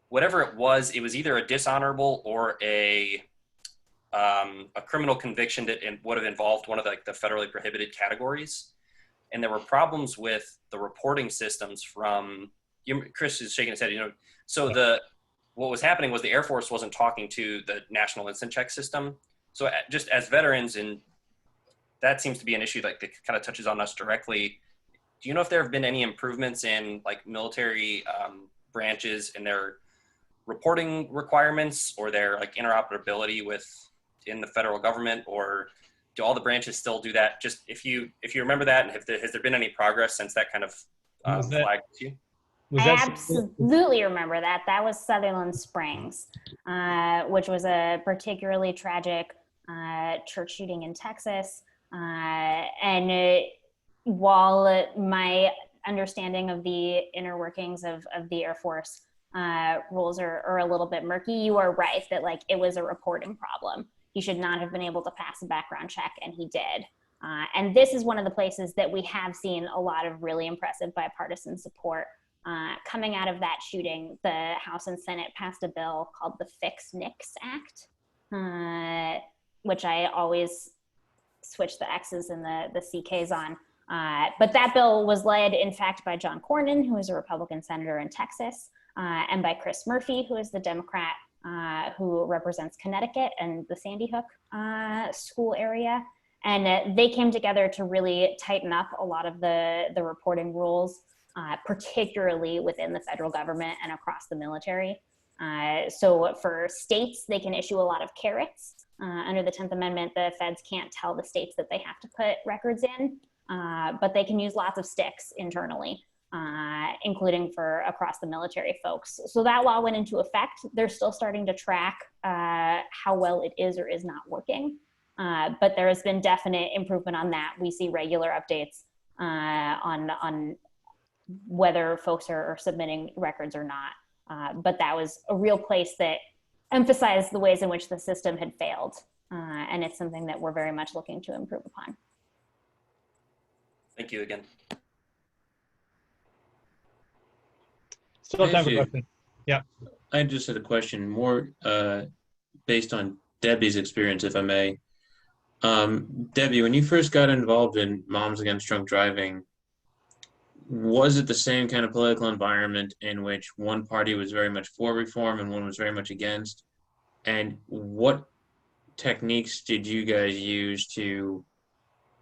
whatever it was either a dishonorable or a criminal conviction that would have involved one of the federally prohibited categories. And there were problems with the reporting systems from, Chris is shaking his head, so what was happening was the Air Force wasn't talking to the National Instant Check system. So just as veterans, and that seems to be an issue that kind of touches on us directly. Do you know if there have been any improvements in military branches in their reporting requirements or their interoperability in the federal government, or do all the branches still do that? Just if you remember that, and has there been any progress since that kind of flagged to you? Was I that absolutely remember that. That was Sutherland Springs, which was a particularly tragic church shooting in Texas. While my understanding of the inner workings of the Air Force rules are a little bit murky, you are right that like it was a reporting problem. He should not have been able to pass a background check, and he did. And this is one of the places that we have seen a lot of really impressive bipartisan support. Coming out of that shooting, the House and Senate passed a bill called the Fix NICS Act, which I always switch the X's and the CKs on. But that bill was led, in fact, by John Cornyn, who is a Republican senator in Texas, and by Chris Murphy, who is the Democrat who represents Connecticut and the Sandy Hook school area. And they came together to really tighten up a lot of the reporting rules, particularly within the federal government and across the military. So for states, they can issue a lot of carrots. Under the 10th Amendment, the feds can't tell the states that they have to put records in, but they can use lots of sticks internally, including for across the military folks. So that law went into effect. They're still starting to track how well it is or is not working. But there has been definite improvement on that. We see regular updates on whether folks are submitting records or not. But that was a real place that emphasized the ways in which the system had failed. And it's something that we're very much looking to improve upon. Thank you again. still have time for questions? Yeah. I just had a question more based on Debbie's experience, if I may. Debbie, when you first got involved in Moms Against Drunk Driving, was it the same kind of political environment in which one party was very much for reform and one was very much against? And what techniques did you guys use to,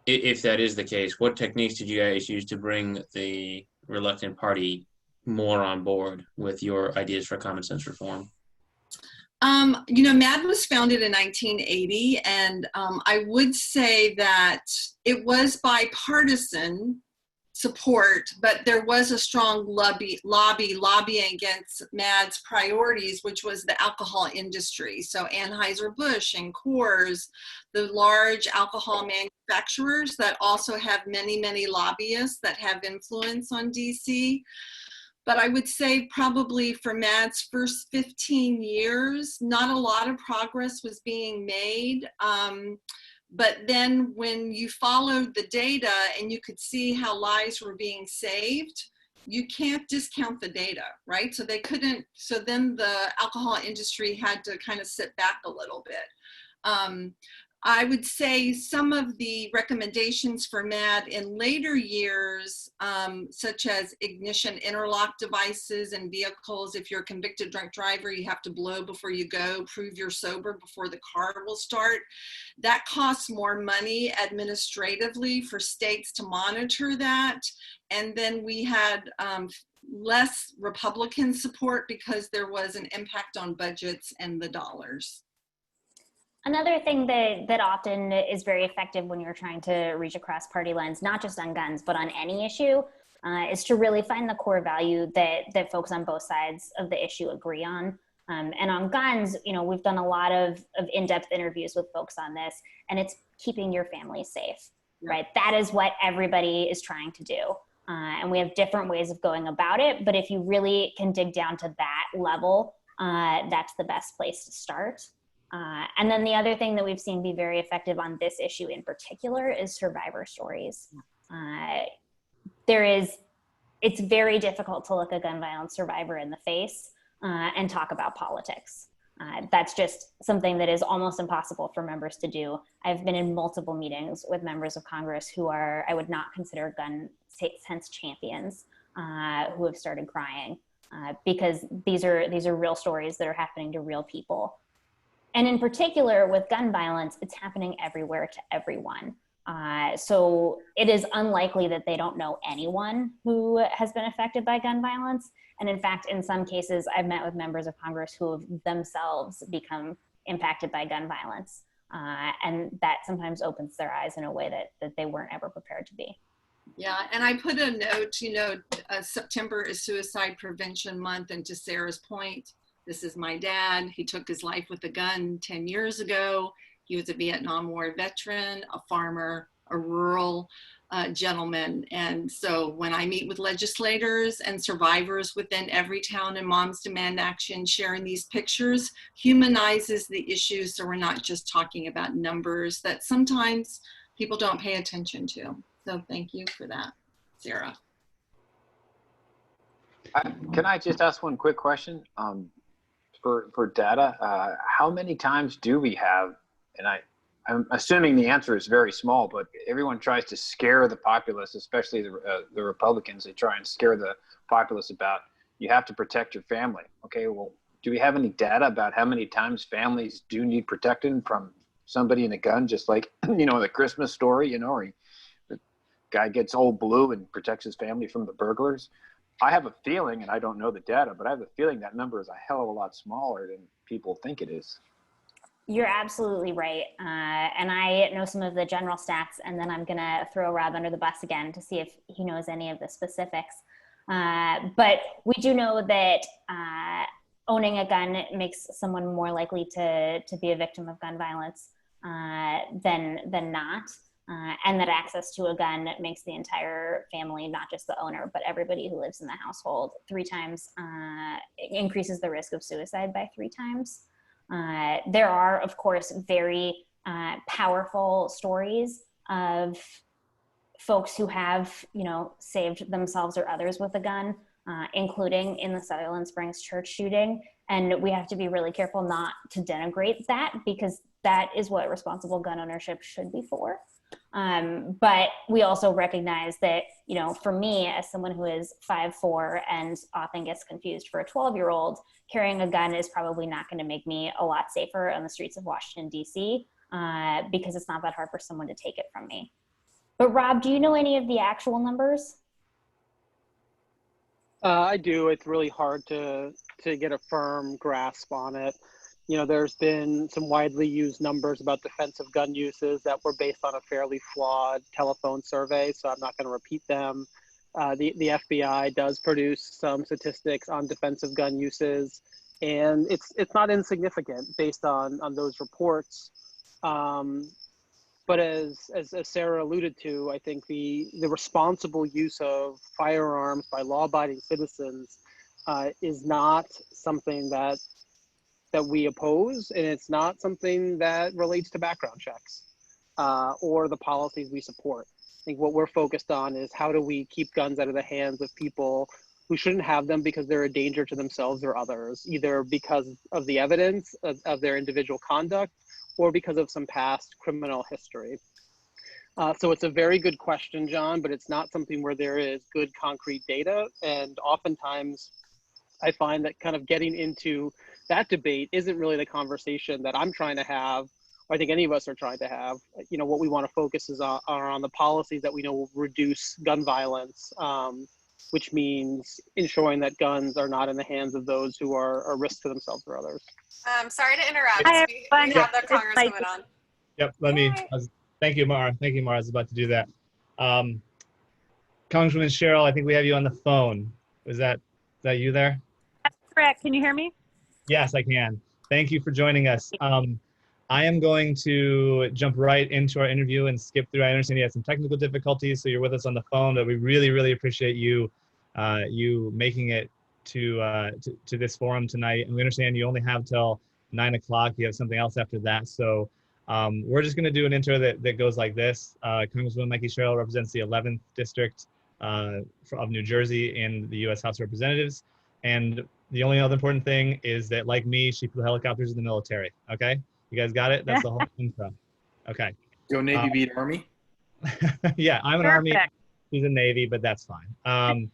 if that is the case, what techniques did you guys use to bring the reluctant party more on board with your ideas for common sense reform? You know, MAD was founded in 1980, and I would say that it was bipartisan support, but there was a strong lobbying against MAD's priorities, which was the alcohol industry. So Anheuser-Busch and Coors, the large alcohol manufacturers that also have many, many lobbyists that have influence on DC. But I would say probably for MAD's first 15 years, not a lot of progress was being made. But then when you followed the data and you could see how lives were being saved, you can't discount the data, right? So they couldn't, so then the alcohol industry had to kind of sit back a little bit. I would say some of the recommendations for MAD in later years, such as ignition interlock devices in vehicles. If you're a convicted drunk driver, you have to blow before you go, prove you're sober before the car will start. That costs more money administratively for states to monitor that. And then we had less Republican support because there was an impact on budgets and the dollars. Another thing that often is very effective when you're trying to reach across party lines, not just on guns, but on any issue, is to really find the core value that folks on both sides of the issue agree on. And on guns, you know, we've done a lot of in-depth interviews with folks on this, and it's keeping your family safe, right? That is what everybody is trying to do. And we have different ways of going about it, but if you really can dig down to that level, that's the best place to start. And then the other thing that we've seen be very effective on this issue in particular is survivor stories. It's very difficult to look a gun violence survivor in the face and talk about politics. That's just something that is almost impossible for members to do. I've been in multiple meetings with members of Congress who I would not consider gun sense champions, who have started crying because these are real stories that are happening to real people. And in particular, with gun violence, it's happening everywhere to everyone. So it is unlikely that they don't know anyone who has been affected by gun violence. And in fact, in some cases, I've met with members of Congress who have themselves become impacted by gun violence. And that sometimes opens their eyes in a way that they weren't ever prepared to be. Yeah, and I put a note, you know, September is Suicide Prevention Month, and to Sarah's point, this is my dad. He took his life with a gun 10 years ago. He was a Vietnam War veteran, a farmer, a rural gentleman. And so when I meet with legislators and survivors within Everytown and Moms Demand Action, sharing these pictures humanizes the issues, so we're not just talking about numbers that sometimes people don't pay attention to. So thank you for that, Sarah. Can I just ask one quick question? For data, how many times do we have, and I'm assuming the answer is very small, but everyone tries to scare the populace, especially the Republicans. They try and scare the populace about, you have to protect your family. Okay, well, do we have any data about how many times families do need protecting from somebody in a gun, just like, the Christmas story, or the guy gets old blue and protects his family from the burglars? I have a feeling, and I don't know the data, but I have a feeling that number is a hell of a lot smaller than people think it is. You're absolutely right. And I know some of the general stats, and then I'm going to throw Rob under the bus again to see if he knows any of the specifics. But we do know that owning a gun makes someone more likely to be a victim of gun violence than not. And that access to a gun makes the entire family, not just the owner, but everybody who lives in the household 3 times, increases the risk of suicide by 3 times. There are, of course, very powerful stories of folks who have, saved themselves or others with a gun, including in the Sutherland Springs church shooting. And we have to be really careful not to denigrate that, because that is what responsible gun ownership should be for. But we also recognize that, for me, as someone who is 5'4" and often gets confused for a 12-year-old, carrying a gun is probably not going to make me a lot safer on the streets of Washington, D.C., because it's not that hard for someone to take it from me. But Rob, do you know any of the actual numbers? I do. It's really hard to get a firm grasp on it. There's been some widely used numbers about defensive gun uses that were based on a fairly flawed telephone survey, so I'm not going to repeat them. The FBI does produce some statistics on defensive gun uses, and it's not insignificant based on those reports. But as Sarah alluded to, I think the responsible use of firearms by law-abiding citizens is not something that we oppose, and it's not something that relates to background checks or the policies we support. I think what we're focused on is, how do we keep guns out of the hands of people who shouldn't have them because they're a danger to themselves or others, either because of the evidence of their individual conduct or because of some past criminal history. So it's a very good question, John, but it's not something where there is good concrete data. And oftentimes I find that kind of getting into that debate isn't really the conversation that I'm trying to have, or I think any of us are trying to have. What we want to focus are on the policies that we know will reduce gun violence, which means ensuring that guns are not in the hands of those who are a risk to themselves or others. Sorry to interrupt. Hi, We have the Congresswoman on. Yep, thank you, Mara. Thank you, Mara. I was about to do that. Congresswoman Sherril, I think we have you on the phone. Is that you there? That's correct. Can you hear me? Yes, I can. Thank you for joining us. I am going to jump right into our interview and skip through. I understand you had some technical difficulties, so you're with us on the phone, but we really, really appreciate you making it to this forum tonight. And we understand you only have till 9 o'clock. You have something else after that. So we're just going to do an intro that goes like this. Congresswoman Mikie Sherril represents the 11th District of New Jersey in the U.S. House of Representatives. And the only other important thing is that, like me, she flew helicopters in the military. Okay? You guys got it? That's the whole intro. Okay. Go Navy beat Army? Yeah, I'm an Army. She's a Navy, but that's fine.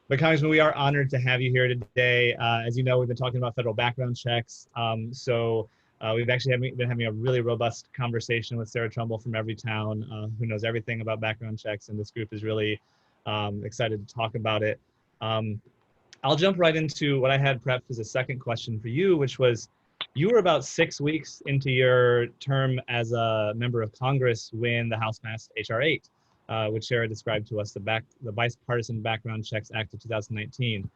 But Congressman, we are honored to have you here today. As you know, we've been talking about federal background checks. So we've actually been having a really robust conversation with Sarah Trumbull from Everytown, who knows everything about background checks, and this group is really excited to talk about it. I'll jump right into what I had prepped as a second question for you, which was, you were about 6 weeks into your term as a member of Congress when the House passed H.R. 8. which Sherril described to us, the Bipartisan Background Checks Act of 2019.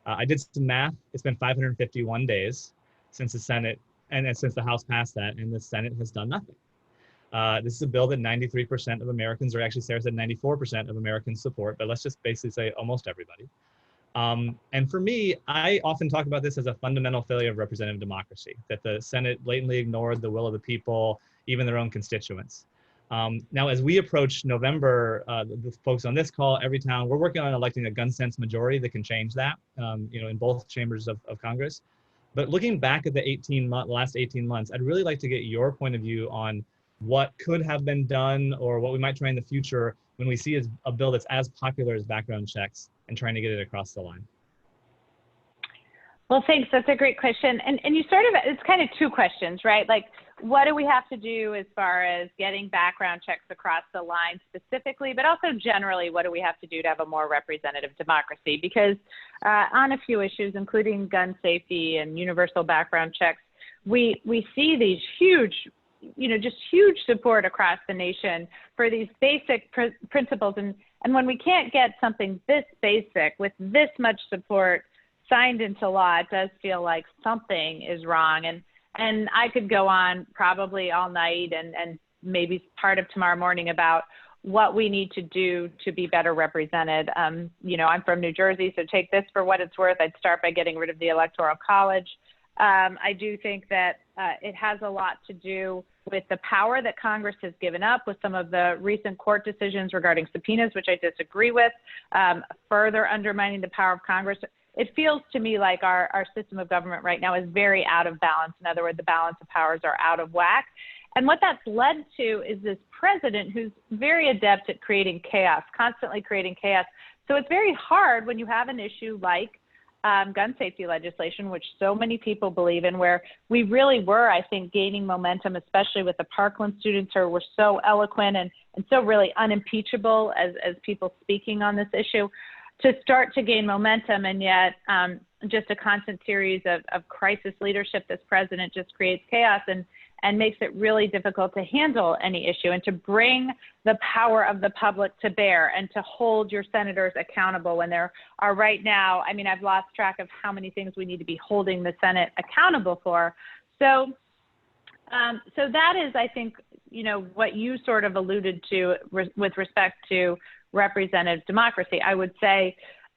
I did some math. It's been 551 days since the Senate and since the House passed that, and the Senate has done nothing. This is a bill that 93% of Americans, or actually Sarah said 94% of Americans support, but let's just basically say almost everybody. And for me, I often talk about this as a fundamental failure of representative democracy, that the Senate blatantly ignored the will of the people, even their own constituents. Now, as we approach November, the folks on this call, Everytown, we're working on electing a gun sense majority that can change that, in both chambers of Congress. But looking back at the last 18 months, I'd really like to get your point of view on what could have been done or what we might try in the future when we see a bill that's as popular as background checks and trying to get it across the line. Well, thanks. That's a great question. And you sort of, it's kind of two questions, right? Like, what do we have to do as far as getting background checks across the line specifically, but also generally, what do we have to do to have a more representative democracy? Because on a few issues, including gun safety and universal background checks, we see these huge, just huge support across the nation for these basic principles. And when we can't get something this basic with this much support signed into law, it does feel like something is wrong. And I could go on probably all night and maybe part of tomorrow morning about what we need to do to be better represented. I'm from New Jersey, so take this for what it's worth. I'd start by getting rid of the Electoral College. I do think that it has a lot to do with the power that Congress has given up with some of the recent court decisions regarding subpoenas, which I disagree with, further undermining the power of Congress. It feels to me like our system of government right now is very out of balance. In other words, the balance of powers are out of whack. And what that's led to is this president who's very adept at creating chaos, constantly creating chaos. So it's very hard when you have an issue like gun safety legislation, which so many people believe in, where we really were, I think, gaining momentum, especially with the Parkland students who were so eloquent and so really unimpeachable as people speaking on this issue, to start to gain momentum. And yet just a constant series of crisis leadership, this president just creates chaos and makes it really difficult to handle any issue and to bring the power of the public to bear and to hold your senators accountable when there are right now, I mean, I've lost track of how many things we need to be holding the Senate accountable for. So that is, I think, what you sort of alluded to with respect to representative democracy. I would say,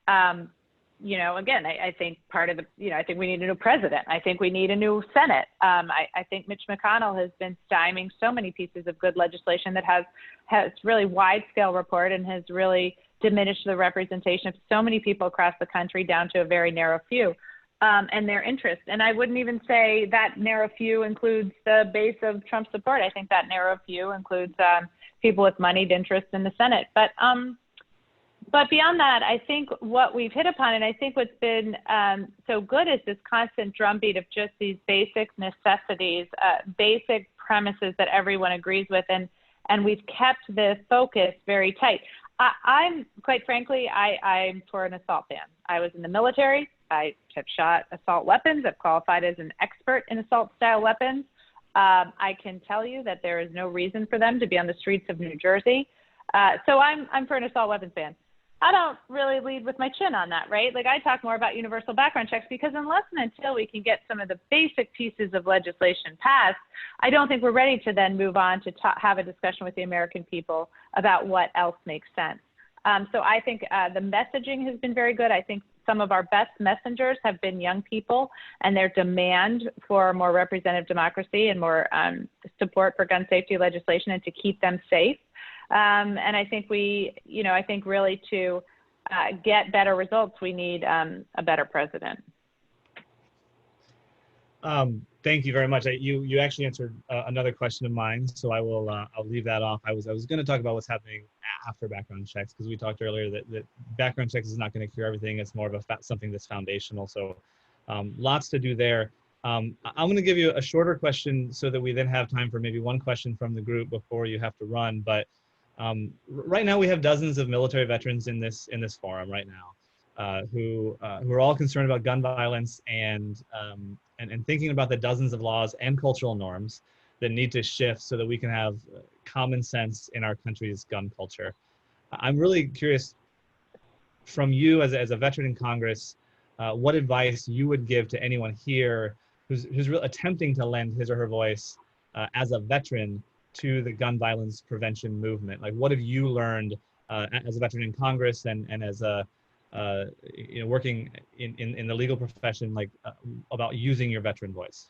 again, I think part of I think we need a new president. I think we need a new Senate. I think Mitch McConnell has been stymieing so many pieces of good legislation that has really wide-scale report and has really diminished the representation of so many people across the country down to a very narrow few and their interests. And I wouldn't even say that narrow few includes the base of Trump support. I think that narrow few includes people with moneyed interests in the Senate. But beyond that, I think what we've hit upon, and I think what's been so good is this constant drumbeat of just these basic necessities, basic premises that everyone agrees with, and we've kept the focus very tight. I'm, quite frankly, I'm for an assault ban. I was in the military. I have shot assault weapons. I've qualified as an expert in assault-style weapons. I can tell you that there is no reason for them to be on the streets of New Jersey. So I'm for an assault weapons ban. I don't really lead with my chin on that, right? Like, I talk more about universal background checks because unless and until we can get some of the basic pieces of legislation passed, I don't think we're ready to then move on to have a discussion with the American people about what else makes sense. So I think the messaging has been very good. I think some of our best messengers have been young people and their demand for more representative democracy and more support for gun safety legislation and to keep them safe. And I think I think really to get better results, we need a better president. Thank you very much. You actually answered another question of mine, so I'll leave that off. I was going to talk about what's happening after background checks, because we talked earlier that background checks is not going to cure everything. It's more of something that's foundational. So lots to do there. I'm going to give you a shorter question so that we then have time for maybe one question from the group before you have to run. But right now we have dozens of military veterans in this forum right now who are all concerned about gun violence and thinking about the dozens of laws and cultural norms that need to shift so that we can have common sense in our country's gun culture. I'm really curious from you as a veteran in Congress, what advice you would give to anyone here who's attempting to lend his or her voice as a veteran to the gun violence prevention movement. Like, what have you learned as a veteran in Congress and as a working in the legal profession, like about using your veteran voice?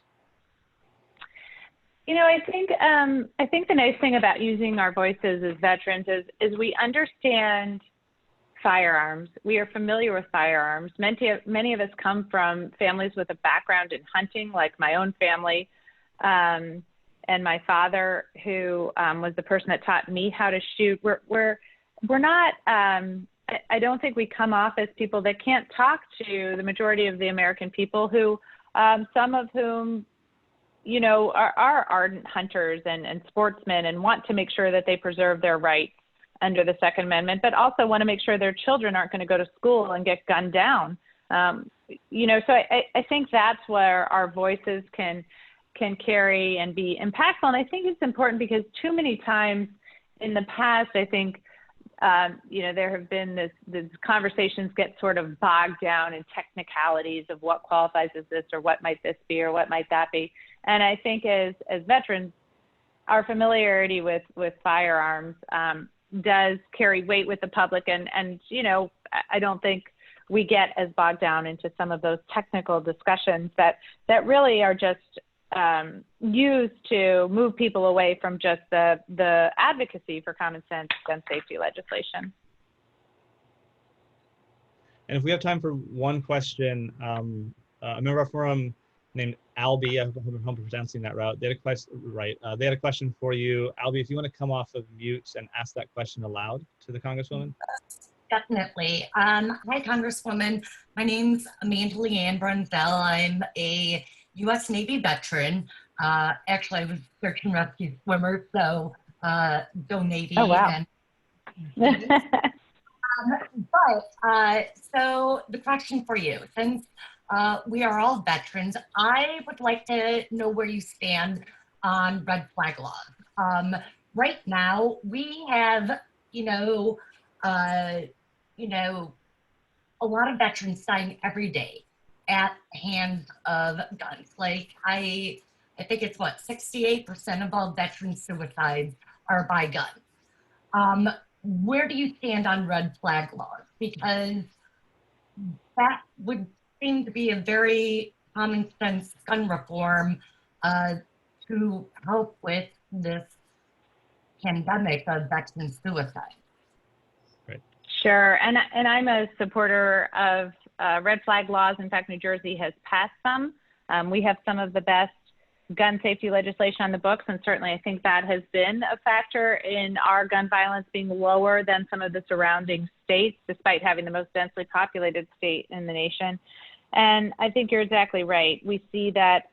I think the nice thing about using our voices as veterans is we understand firearms. We are familiar with firearms. Many of us come from families with a background in hunting, like my own family, and my father, who was the person that taught me how to shoot. We're not. I don't think we come off as people that can't talk to the majority of the American people, who some of whom are ardent hunters and sportsmen and want to make sure that they preserve their rights under the Second Amendment, but also want to make sure their children aren't going to go to school and get gunned down. So I think that's where our voices can carry and be impactful. And I think it's important because too many times in the past, I think, there have been these conversations get sort of bogged down in technicalities of what qualifies as this or what might this be or what might that be. And I think as veterans, our familiarity with firearms does carry weight with the public. And I don't think we get as bogged down into some of those technical discussions that really are just used to move people away from just the advocacy for common sense gun safety legislation. And if we have time for one question, a member of our forum named Albie, I hope I'm pronouncing that right. They had a question for you. Albie, if you want to come off of mute and ask that question aloud to the Congresswoman. Definitely. Hi, Congresswoman. My name's Amanda Leanne Brunzell. I'm a U.S. Navy veteran. Actually, I was search and rescue swimmer, so go Navy. Oh, wow. So the question for you, since we are all veterans, I would like to know where you stand on red flag laws. Right now, we have, a lot of veterans dying every day at hands of guns. Like I think it's 68% of all veteran suicides are by guns. Where do you stand on red flag laws? Because that would seem to be a very common sense gun reform to help with this pandemic of veteran suicide. Right. Sure, and I'm a supporter of red flag laws. In fact, New Jersey has passed some. We have some of the best gun safety legislation on the books, and certainly I think that has been a factor in our gun violence being lower than some of the surrounding states, despite having the most densely populated state in the nation. And I think you're exactly right. We see that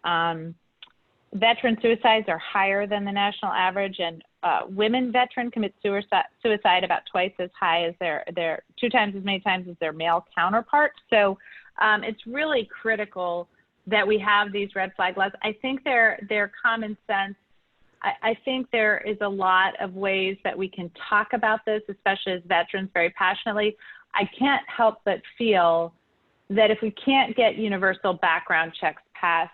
veteran suicides are higher than the national average, and women veteran commit suicide about twice as high as their 2 times as many times as their male counterparts. So it's really critical that we have these red flag laws. I think they're common sense. I think there is a lot of ways that we can talk about this, especially as veterans, very passionately. I can't help but feel that if we can't get universal background checks passed,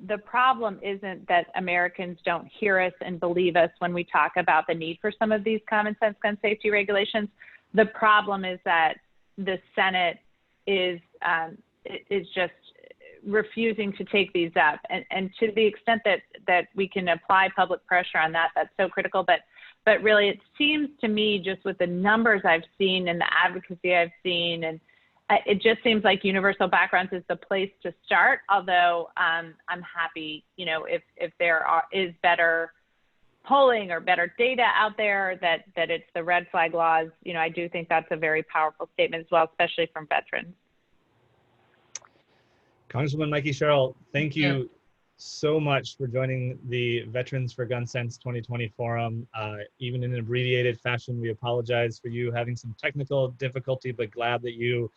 the problem isn't that Americans don't hear us and believe us when we talk about the need for some of these common sense gun safety regulations. The problem is that the Senate is just refusing to take these up. And to the extent that we can apply public pressure on that, that's so critical. But really, it seems to me, just with the numbers I've seen and the advocacy I've seen, and it just seems like universal backgrounds is the place to start. Although I'm happy, if there is better polling or better data out there that it's the red flag laws. I do think that's a very powerful statement as well, especially from veterans. Congresswoman Mikie Sherril, thank you so much for joining the Veterans for Gun Sense 2020 Forum. Even in an abbreviated fashion, we apologize for you having some technical difficulty, but glad that you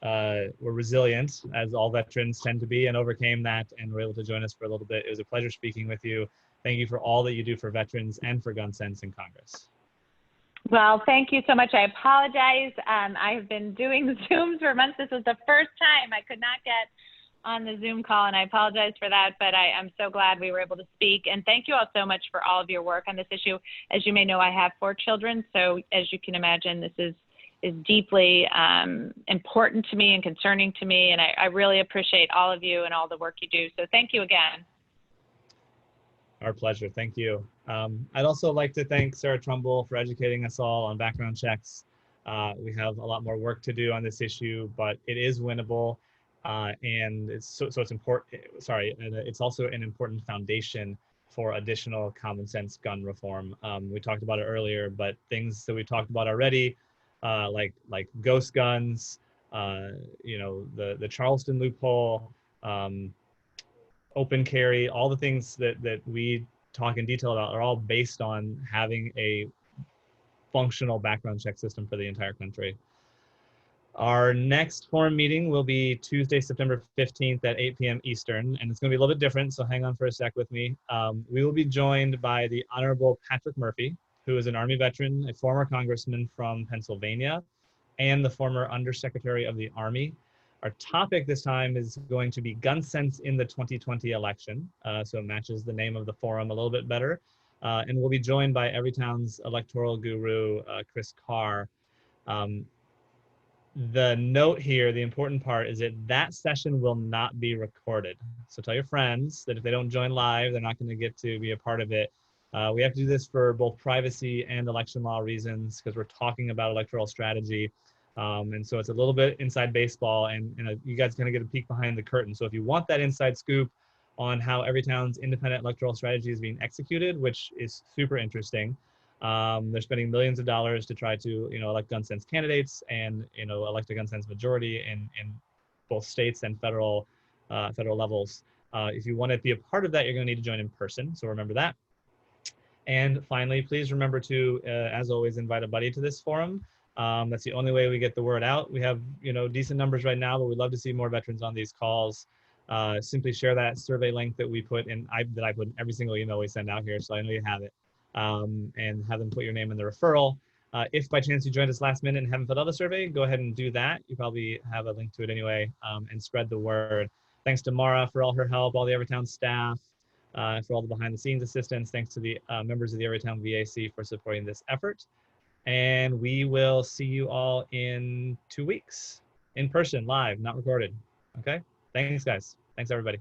were resilient, as all veterans tend to be, and overcame that and were able to join us for a little bit. It was a pleasure speaking with you. Thank you for all that you do for veterans and for Gun Sense in Congress. Well, thank you so much. I apologize. I have been doing the Zooms for months. This was the first time I could not get on the Zoom call, and I apologize for that, but I'm so glad we were able to speak. And thank you all so much for all of your work on this issue. As you may know, I have 4 children, so as you can imagine, this is deeply important to me and concerning to me, and I really appreciate all of you and all the work you do. So thank you again. Our pleasure. Thank you. I'd also like to thank Sarah Trumbull for educating us all on background checks. We have a lot more work to do on this issue, but it is winnable, and it's it's important. Sorry, and it's also an important foundation for additional common sense gun reform. We talked about it earlier, but things that we talked about already, like ghost guns, you know, the Charleston loophole. Open carry, all the things that we talk in detail about are all based on having a functional background check system for the entire country. Our next forum meeting will be Tuesday, September 15th at 8 p.m. Eastern, and it's going to be a little bit different, so hang on for a sec with me. We will be joined by the Honorable Patrick Murphy, who is an Army veteran, a former congressman from Pennsylvania, and the former Undersecretary of the Army. Our topic this time is going to be gun sense in the 2020 election, so it matches the name of the forum a little bit better. And we'll be joined by Everytown's electoral guru, Chris Carr. The note here, the important part, is that that session will not be recorded. So tell your friends that if they don't join live, they're not going to get to be a part of it. We have to do this for both privacy and election law reasons because we're talking about electoral strategy. And so it's a little bit inside baseball, and you guys kind of get a peek behind the curtain. So if you want that inside scoop on how Everytown's independent electoral strategy is being executed, which is super interesting, they're spending millions of dollars to try to, you know, elect gun sense candidates and, you know, elect a gun sense majority in both states and federal levels. If you want to be a part of that, you're going to need to join in person. So remember that. And finally, please remember to, as always, invite a buddy to this forum. That's the only way we get the word out. We have, you know, decent numbers right now, but we'd love to see more veterans on these calls. Simply share that survey link that we put in, that I put in every single email we send out here, so I know you have it, and have them put your name in the referral. If by chance you joined us last minute and haven't filled out the survey, go ahead and do that. You probably have a link to it anyway, and spread the word. Thanks to Mara for all her help, all the Everytown staff, for all the behind the scenes assistance. Thanks to the members of the Everytown VAC for supporting this effort. And we will see you all in 2 weeks, in person, live, not recorded. Okay? Thanks, guys. Thanks, everybody.